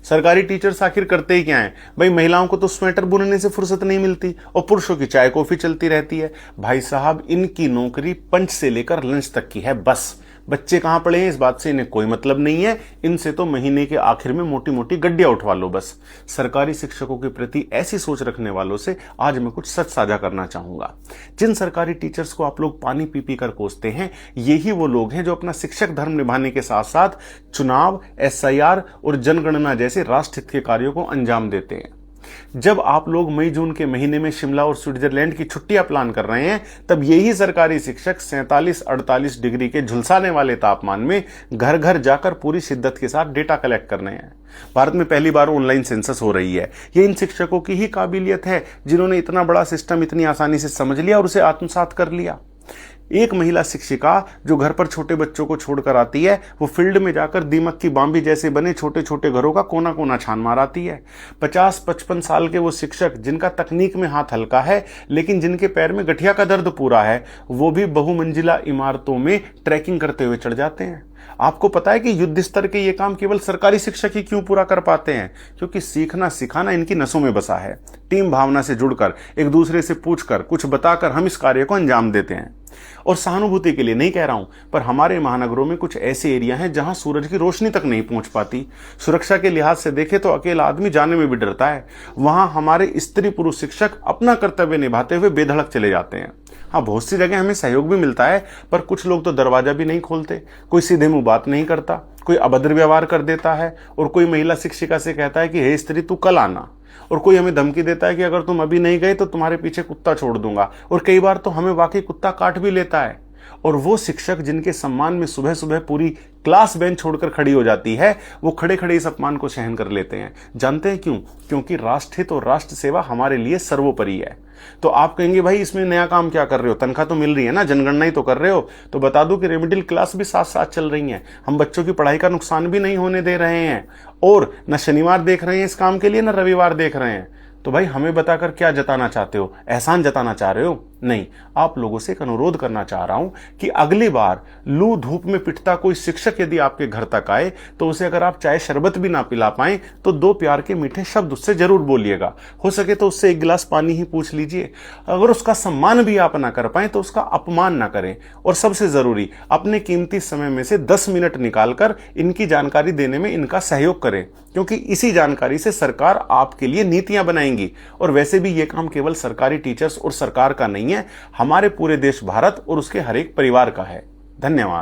सरकारी टीचर्स आखिर करते ही क्या है भाई? महिलाओं को तो स्वेटर बुनने से फुर्सत नहीं मिलती और पुरुषों की चाय कॉफी चलती रहती है। भाई साहब, इनकी नौकरी पंच से लेकर लंच तक की है बस। बच्चे कहां पड़े हैं इस बात से इन्हें कोई मतलब नहीं है। इनसे तो महीने के आखिर में मोटी मोटी गड्डियां उठवा लो बस। सरकारी शिक्षकों के प्रति ऐसी सोच रखने वालों से आज मैं कुछ सच साझा करना चाहूंगा। जिन सरकारी टीचर्स को आप लोग पानी पी पी कर कोसते हैं, यही वो लोग हैं जो अपना शिक्षक धर्म निभाने के साथ साथ चुनाव, SIR और जनगणना जैसे राष्ट्र हित के कार्यों को अंजाम देते हैं। जब आप लोग मई जून के महीने में शिमला और स्विट्जरलैंड की छुट्टियां प्लान कर रहे हैं, तब यही सरकारी शिक्षक 47-48 डिग्री के झुलसाने वाले तापमान में घर घर जाकर पूरी शिद्दत के साथ डेटा कलेक्ट कर रहे हैं। भारत में पहली बार ऑनलाइन सेंसस हो रही है। ये इन शिक्षकों की ही काबिलियत है जिन्होंने इतना बड़ा सिस्टम इतनी आसानी से समझ लिया और उसे आत्मसात कर लिया। एक महिला शिक्षिका जो घर पर छोटे बच्चों को छोड़कर आती है, वो फील्ड में जाकर दीमक की बांबी जैसे बने छोटे छोटे घरों का कोना कोना छान मार आती है। 50-55 साल के वो शिक्षक जिनका तकनीक में हाथ हल्का है लेकिन जिनके पैर में गठिया का दर्द पूरा है, वो भी बहुमंजिला इमारतों में ट्रैकिंग करते हुए चढ़ जाते हैं। आपको पता है कि युद्ध स्तर के ये काम केवल सरकारी शिक्षक ही क्यों पूरा कर पाते हैं? क्योंकि सीखना सिखाना इनकी नसों में बसा है। टीम भावना से जुड़कर, एक दूसरे से पूछकर, कुछ बताकर हम इस कार्य को अंजाम देते हैं। और सहानुभूति के लिए नहीं कह रहा हूं, पर हमारे महानगरों में कुछ ऐसे एरिया हैं जहां सूरज की रोशनी तक नहीं पहुंच पाती। सुरक्षा के लिहाज से देखें तो अकेला आदमी जाने में भी डरता है। वहां हमारे स्त्री पुरुष शिक्षक अपना कर्तव्य निभाते हुए बेधड़क चले जाते हैं। हाँ, बहुत सी जगह हमें सहयोग भी मिलता है, पर कुछ लोग तो दरवाजा भी नहीं खोलते। कोई सीधे मुंह बात नहीं करता, कोई अभद्र व्यवहार कर देता है, और कोई महिला शिक्षिका से कहता है कि हे स्त्री तू कल आना, और कोई हमें धमकी देता है कि अगर तुम अभी नहीं गए तो तुम्हारे पीछे कुत्ता छोड़ दूंगा, और कई बार तो हमें वाकई कुत्ता काट भी लेता है। और वो शिक्षक जिनके सम्मान में सुबह सुबह पूरी क्लास बेंच छोड़कर खड़ी हो जाती है, वो खड़े खड़े इस अपमान को सहन कर लेते हैं। जानते हैं क्यों? क्योंकि राष्ट्रहित और राष्ट्र सेवा हमारे लिए सर्वोपरि है। तो आप कहेंगे भाई इसमें नया काम क्या कर रहे हो, तनख्वाह तो मिल रही है ना, जनगणना ही तो कर रहे हो। तो बता दूं कि रेमेडियल क्लास भी साथ साथ चल रही हैं। हम बच्चों की पढ़ाई का नुकसान भी नहीं होने दे रहे हैं, और न शनिवार देख रहे हैं इस काम के लिए, न रविवार देख रहे हैं। तो भाई हमें बताकर क्या जताना चाहते हो? एहसान जताना चाह रहे हो? नहीं, आप लोगों से एक अनुरोध करना चाह रहा हूं कि अगली बार लू धूप में पिटता कोई शिक्षक यदि आपके घर तक आए, तो उसे अगर आप चाय शरबत भी ना पिला पाएं तो 2 प्यार के मीठे शब्द उससे जरूर बोलिएगा। हो सके तो उससे 1 गिलास पानी ही पूछ लीजिए। अगर उसका सम्मान भी आप ना कर पाए तो उसका अपमान ना करें। और सबसे जरूरी, अपने कीमती समय में से 10 मिनट निकालकर इनकी जानकारी देने में इनका सहयोग करें, क्योंकि इसी जानकारी से सरकार आपके लिए नीतियां बनाएंगी। और वैसे भी यह काम केवल सरकारी टीचर्स और सरकार का नहीं है, हमारे पूरे देश भारत और उसके हर एक परिवार का है। धन्यवाद।